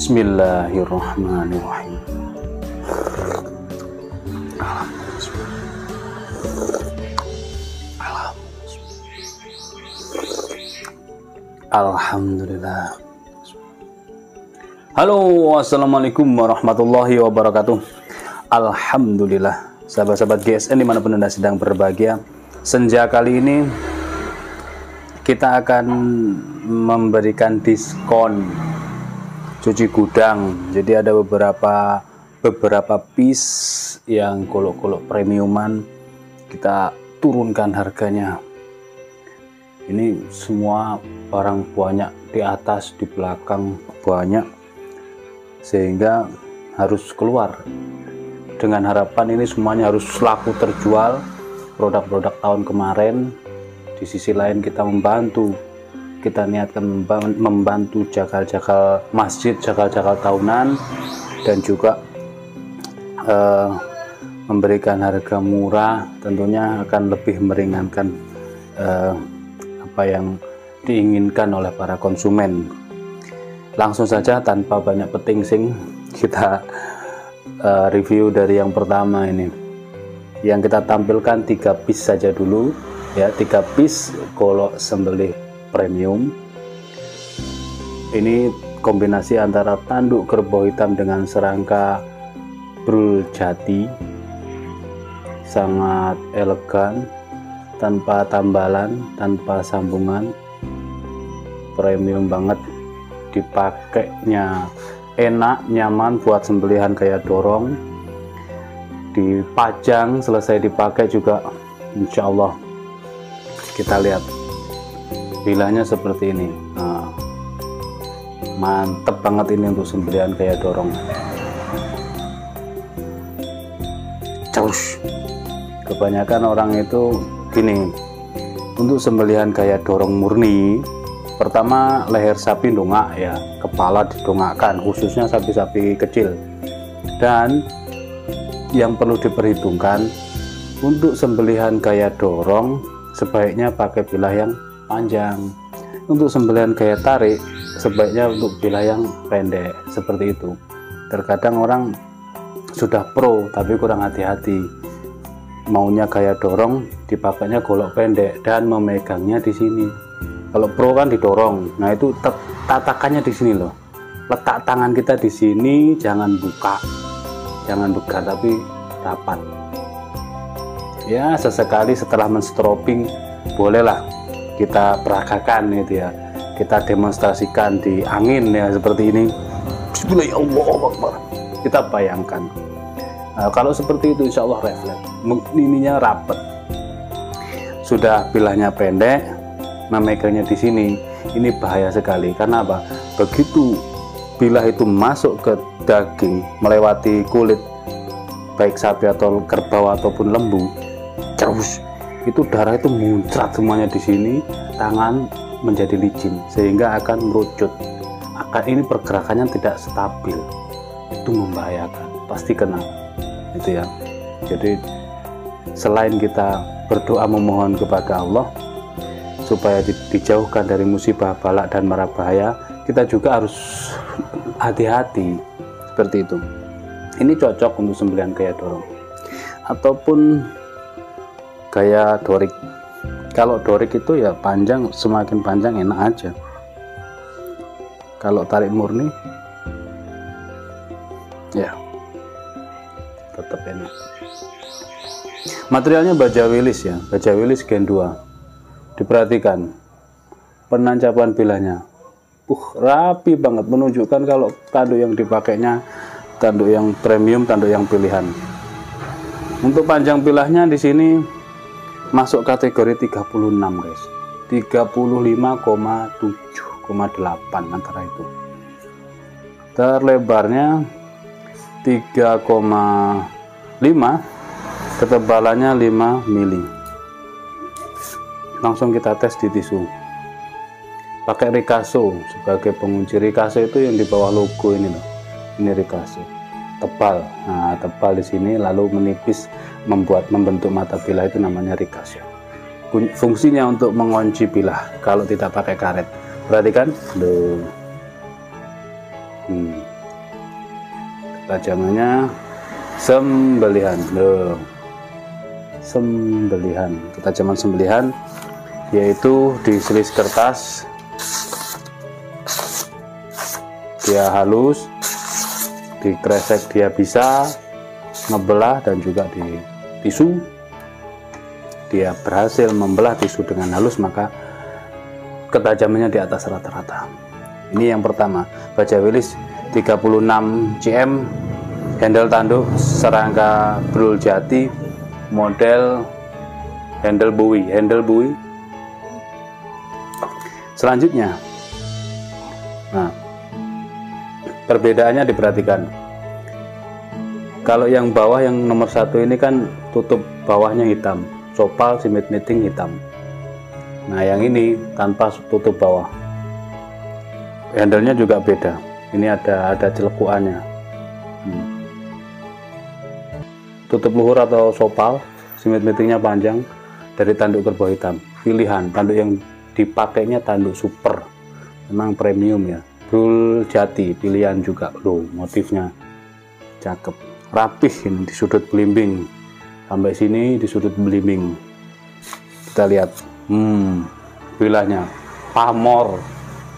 Bismillahirrahmanirrahim. Alhamdulillah. Halo, assalamualaikum warahmatullahi wabarakatuh. Alhamdulillah, sahabat-sahabat GSN dimanapun Anda sedang berbahagia. Senja kali ini kita akan memberikan diskon cuci gudang. Jadi ada beberapa piece yang golok-golok premiuman kita turunkan harganya. Ini semua barang banyak, di atas, di belakang banyak, sehingga harus keluar. Dengan harapan ini semuanya harus laku terjual, produk-produk tahun kemarin. Di sisi lain kita niatkan membantu jakal-jakal masjid, jakal-jakal tahunan, dan juga memberikan harga murah. Tentunya akan lebih meringankan apa yang diinginkan oleh para konsumen. Langsung saja tanpa banyak petingsing, kita review dari yang pertama ini. Yang kita tampilkan 3 piece saja dulu ya, 3 piece golok sembelih premium. Ini kombinasi antara tanduk kerbau hitam dengan serangka brul jati, sangat elegan, tanpa tambalan, tanpa sambungan, premium banget. Dipakainya enak, nyaman buat sembelihan kayak dorong. Dipajang, selesai dipakai juga insya Allah. Kita lihat bilahnya seperti ini. Nah, mantep banget ini untuk sembelihan kayak dorong. Cus. Kebanyakan orang itu gini, untuk sembelihan kayak dorong murni, pertama leher sapi dongak ya, kepala didongakkan, khususnya sapi-sapi kecil. Dan yang perlu diperhitungkan, untuk sembelihan kayak dorong sebaiknya pakai bilah yang panjang. Untuk sembelihan kayak tarik sebaiknya untuk bilah yang pendek, seperti itu. Terkadang orang sudah pro tapi kurang hati-hati. maunya gaya dorong, dipakainya golok pendek dan memegangnya di sini. Kalau pro kan didorong. Nah itu tatakannya di sini loh. Letak tangan kita di sini, jangan buka, jangan begar, tapi rapat. Ya sesekali setelah menstroping bolehlah kita peragakan gitu ya. Kita demonstrasikan di angin ya seperti ini. Bismillahirrahmanirrahim. Kita bayangkan. Nah, kalau seperti itu insya Allah refleks. Ininya rapet. Sudah bilahnya pendek, memegangnya di sini. Ini bahaya sekali. Karena apa? Begitu bilah itu masuk ke daging, melewati kulit, baik sapi atau kerbau ataupun lembu, terus itu darah itu muncrat semuanya di sini. Tangan menjadi licin sehingga akan merucut. Ini pergerakannya tidak stabil. Itu membahayakan. Pasti kena. Itu ya. Jadi selain kita berdoa memohon kepada Allah supaya dijauhkan dari musibah, balak dan mara bahaya, kita juga harus hati-hati seperti itu. Ini cocok untuk sembelihan gaya dorong ataupun gaya dorik. Kalau dorik itu ya panjang, semakin panjang enak aja. Kalau tarik murni ya tetap enak. Materialnya baja wilis ya, baja wilis gen 2. Diperhatikan penancapan bilahnya, rapi banget, menunjukkan kalau tanduk yang dipakainya tanduk yang premium, tanduk yang pilihan. Untuk panjang bilahnya di sini masuk kategori 36 guys, 35,7,8 antara itu. Terlebarnya 3,5, ketebalannya 5 mili. Langsung kita tes di tisu. Pakai Ricasso sebagai pengunci. Ricasso itu yang di bawah logo ini loh. Ini Ricasso. Tebal. Nah, tebal di sini lalu menipis membentuk mata bilah itu namanya Ricasso. Fungsinya untuk mengunci bilah kalau tidak pakai karet. Perhatikan, loh. Ketajamannya sembelihan, loh. Sembelihan, ketajaman sembelihan yaitu di selis kertas dia halus, di kresek dia bisa ngebelah, dan juga di tisu dia berhasil membelah tisu dengan halus, maka ketajamannya di atas rata-rata. Ini yang pertama, baja wilis 36 cm, handle tanduk serangka brul jati, model handle buoy. Selanjutnya, nah perbedaannya diperhatikan. Kalau yang bawah, yang nomor 1 ini kan tutup bawahnya hitam, sopal simit miting hitam. Nah yang ini tanpa tutup bawah, handle-nya juga beda. Ini ada celekuannya. Tutup luhur atau sopal, simit mitingnya panjang, dari tanduk kerbau hitam. Pilihan tanduk yang dipakainya tanduk super, memang premium ya. Brul jati pilihan juga, loh motifnya cakep, rapih ini di sudut belimbing sampai sini, di sudut belimbing kita lihat. Bilahnya pamor,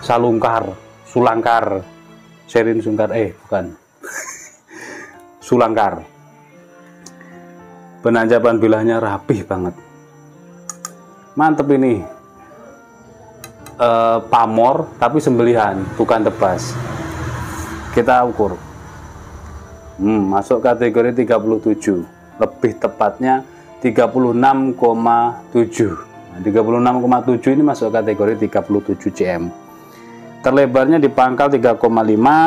sulangkar, serin sungkar, bukan sulangkar. Penancapan bilahnya rapih banget, mantep ini. Pamor tapi sembelihan, bukan tebas. Kita ukur, masuk kategori 37, lebih tepatnya 36,7. 36,7 ini masuk kategori 37 cm. Terlebarnya di pangkal 3,5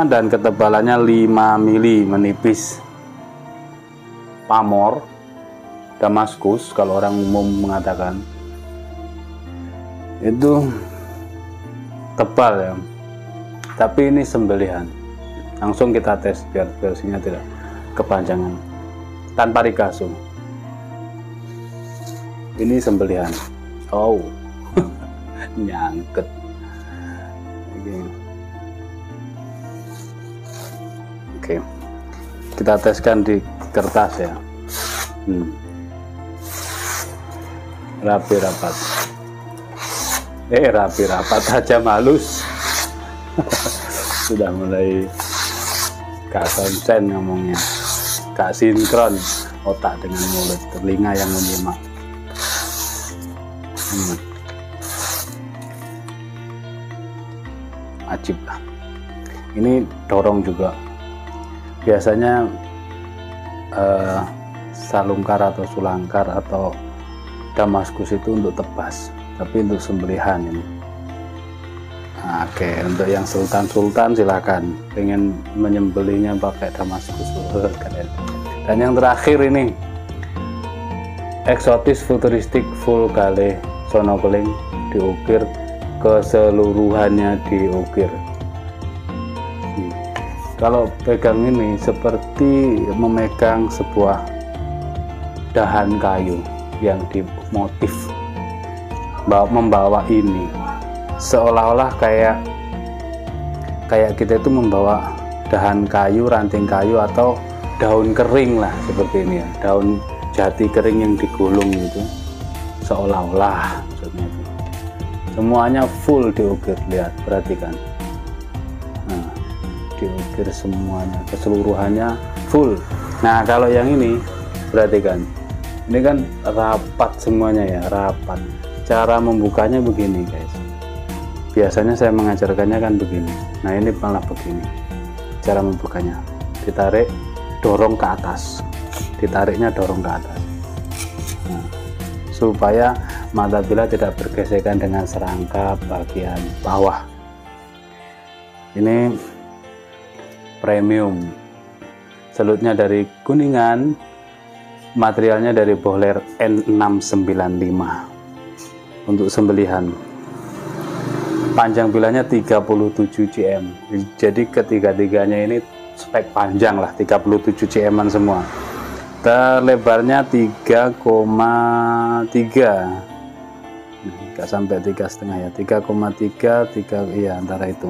dan ketebalannya 5 mili, menipis. Pamor, Damaskus kalau orang umum mengatakan, itu tebal ya, tapi ini sembelihan. Langsung kita tes biar versinya tidak kepanjangan, tanpa Ricasso. Ini sembelihan. Oh nyangket. Oke, kita teskan di kertas ya. rapi rapat. Rapi rapat aja halus. Sudah mulai gak konsen ngomongnya, gak sinkron otak dengan mulut, telinga yang menyimak. Ajib lah. Ini dorong juga. Biasanya salungkar atau sulangkar atau damaskus itu untuk tebas, tapi untuk sembelihan ini. Nah, oke, untuk yang sultan silakan pengen menyembelihnya pakai damaskus. Keren. Dan yang terakhir ini eksotis futuristik full gale sonokeling diukir, keseluruhannya diukir. Kalau pegang ini seperti memegang sebuah dahan kayu yang dimotif, membawa ini seolah-olah kayak kita itu membawa dahan kayu, ranting kayu atau daun kering lah, seperti ini ya, daun jati kering yang digulung itu, seolah-olah maksudnya itu. Semuanya full diukir, lihat, perhatikan. Nah, diukir semuanya, keseluruhannya full. Nah, kalau yang ini perhatikan, ini kan rapat semuanya ya, rapat. Cara membukanya begini guys, biasanya saya mengajarkannya kan begini. Nah, ini malah begini cara membukanya, ditarik, dorong ke atas, ditariknya dorong ke atas. Nah, supaya mata bila tidak bergesekan dengan serangkap bagian bawah. Ini premium, selutnya dari Kuningan, materialnya dari Bohler N695 untuk sembelihan. Panjang bilanya 37 cm, jadi ketiga-tiganya ini spek panjang lah, 37 cm semua. Lebarnya 3,3, nggak sampai 3,5 ya, 3,3 iya, antara itu.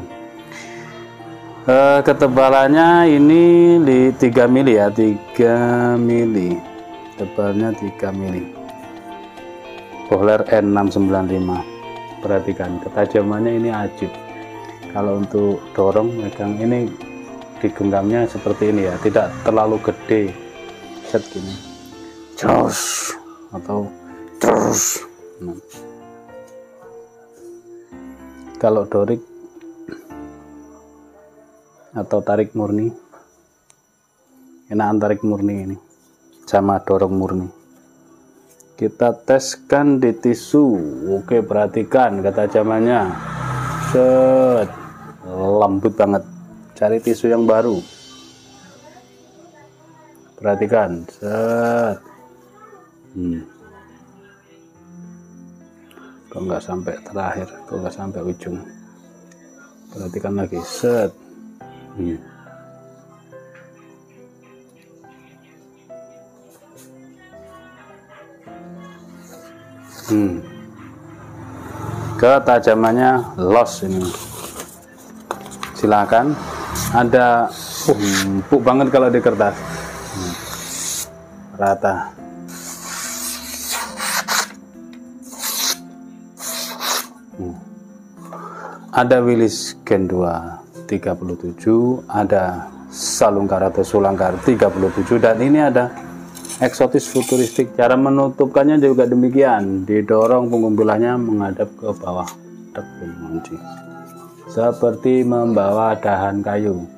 Ketebalannya ini 3 mili ya, 3 mili, tebalnya 3 mili. Bohler N695. Perhatikan ketajamannya, ini ajib. Kalau untuk dorong megang ini, digenggamnya seperti ini ya, tidak terlalu gede, set gini, terus atau terus. Nah. Kalau dorik atau tarik murni, enakan tarik murni ini sama dorong murni. Kita teskan di tisu. Oke, perhatikan ketajamannya, set, lembut banget. Cari tisu yang baru, perhatikan, set. Kok nggak sampai terakhir, kok nggak sampai ujung, perhatikan lagi, set. Ketajamannya los ini, silakan. Ada empuk banget kalau di kertas, rata. Ada Willys Gen 2 37, ada salungkar atau sulangkar 37, dan ini ada eksotis futuristik. Cara menutupkannya juga demikian, didorong punggung bilahnya menghadap ke bawah, seperti membawa dahan kayu.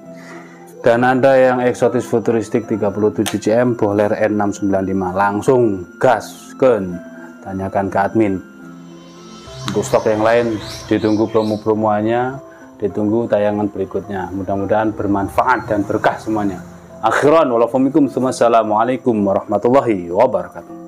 Dan ada yang eksotis futuristik 37 cm Bohler N695. Langsung gasken, tanyakan ke admin. Untuk stok yang lain ditunggu promo-promoannya, ditunggu tayangan berikutnya. Mudah-mudahan bermanfaat dan berkah semuanya. Akhiran, wassalamualaikum warahmatullahi wabarakatuh.